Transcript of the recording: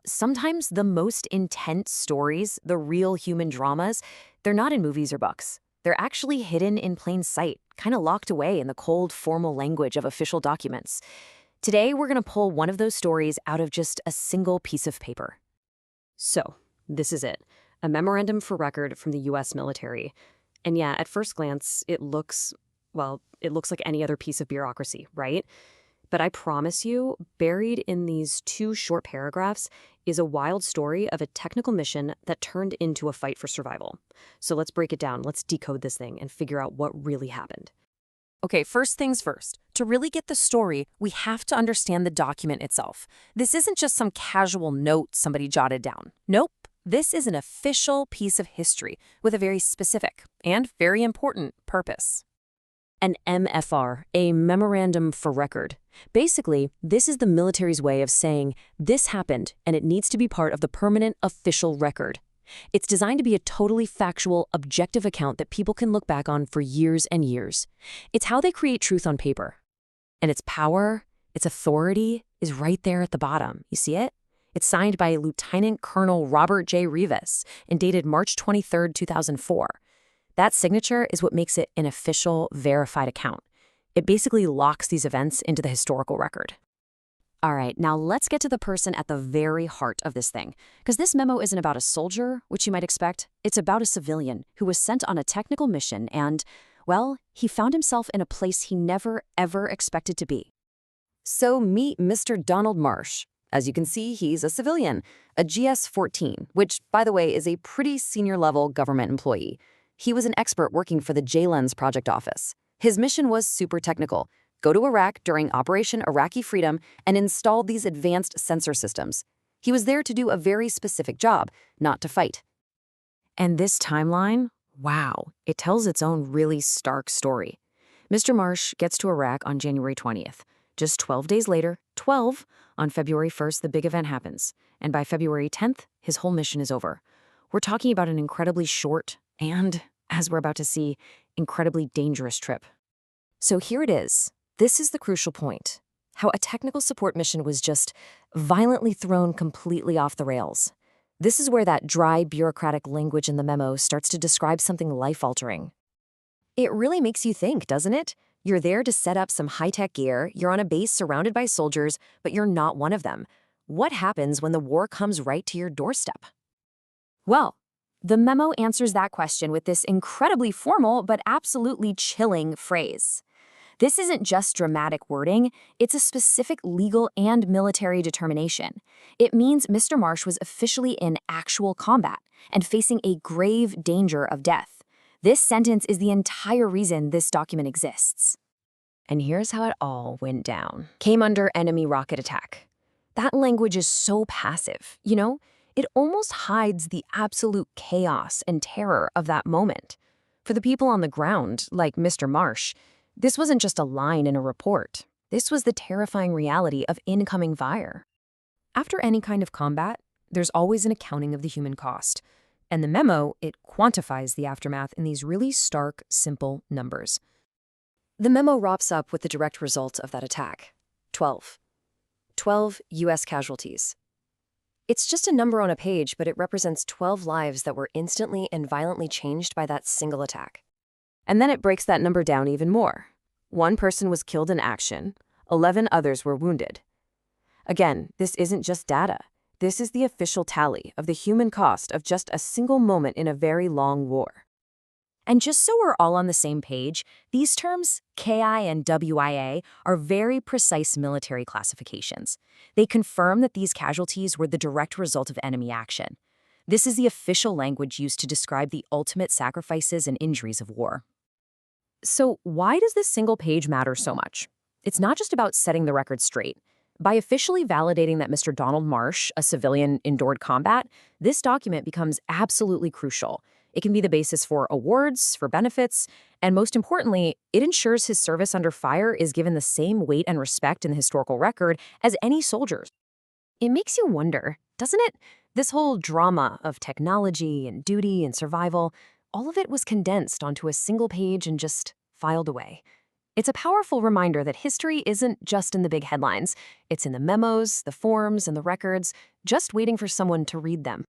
Sometimes the most intense stories, the real human dramas, they're not in movies or books. They're actually hidden in plain sight, kind of locked away in the cold, formal language of official documents. Today, we're going to pull one of those stories out of just a single piece of paper. So, this is it. A memorandum for record from the U.S. military. And yeah, at first glance, it looks like any other piece of bureaucracy, right? But I promise you, buried in these two short paragraphs is a wild story of a technical mission that turned into a fight for survival. So let's break it down. Let's decode this thing and figure out what really happened. Okay, first things first. To really get the story, we have to understand the document itself. This isn't just some casual note somebody jotted down. Nope. This is an official piece of history with a very specific and very important purpose. An MFR, a memorandum for record. Basically, this is the military's way of saying this happened and it needs to be part of the permanent official record. It's designed to be a totally factual, objective account that people can look back on for years and years. It's how they create truth on paper. And its power, its authority, is right there at the bottom. You see it? It's signed by Lieutenant Colonel Robert J. Rivas and dated March 23, 2004. That signature is what makes it an official, verified account. It basically locks these events into the historical record. All right, now let's get to the person at the very heart of this thing. Because this memo isn't about a soldier, which you might expect. It's about a civilian who was sent on a technical mission and, well, he found himself in a place he never, ever expected to be. So meet Mr. Donald Marsh. As you can see, he's a civilian, a GS-14, which, by the way, is a pretty senior-level government employee. He was an expert working for the JLENS project office. His mission was super technical. Go to Iraq during Operation Iraqi Freedom and install these advanced sensor systems. He was there to do a very specific job, not to fight. And this timeline, wow, it tells its own really stark story. Mr. Marsh gets to Iraq on January 20th. Just 12 days later, on February 1st, the big event happens. And by February 10th, his whole mission is over. We're talking about an incredibly short and, as we're about to see, incredibly dangerous trip. So here it is. This is the crucial point. How a technical support mission was just violently thrown completely off the rails. This is where that dry, bureaucratic language in the memo starts to describe something life-altering. It really makes you think, doesn't it? You're there to set up some high-tech gear, you're on a base surrounded by soldiers, but you're not one of them. What happens when the war comes right to your doorstep? Well, the memo answers that question with this incredibly formal but absolutely chilling phrase. This isn't just dramatic wording, it's a specific legal and military determination. It means Mr. Marsh was officially in actual combat and facing a grave danger of death. This sentence is the entire reason this document exists. And here's how it all went down. Came under enemy rocket attack. That language is so passive, It almost hides the absolute chaos and terror of that moment. For the people on the ground, like Mr. Marsh, this wasn't just a line in a report. This was the terrifying reality of incoming fire. After any kind of combat, there's always an accounting of the human cost. And the memo, it quantifies the aftermath in these really stark, simple numbers. The memo wraps up with the direct result of that attack. 12 U.S. casualties. It's just a number on a page, but it represents 12 lives that were instantly and violently changed by that single attack. And then it breaks that number down even more. 1 person was killed in action, 11 others were wounded. Again, this isn't just data. This is the official tally of the human cost of just a single moment in a very long war. And just so we're all on the same page, these terms, KI and WIA, are very precise military classifications. They confirm that these casualties were the direct result of enemy action. This is the official language used to describe the ultimate sacrifices and injuries of war. So why does this single page matter so much? It's not just about setting the record straight. By officially validating that Mr. Donald Marsh, a civilian, endured combat, this document becomes absolutely crucial. It can be the basis for awards, for benefits, and most importantly, it ensures his service under fire is given the same weight and respect in the historical record as any soldier's. It makes you wonder, doesn't it? This whole drama of technology and duty and survival, all of it was condensed onto a single page and just filed away. It's a powerful reminder that history isn't just in the big headlines. It's in the memos, the forms, and the records, just waiting for someone to read them.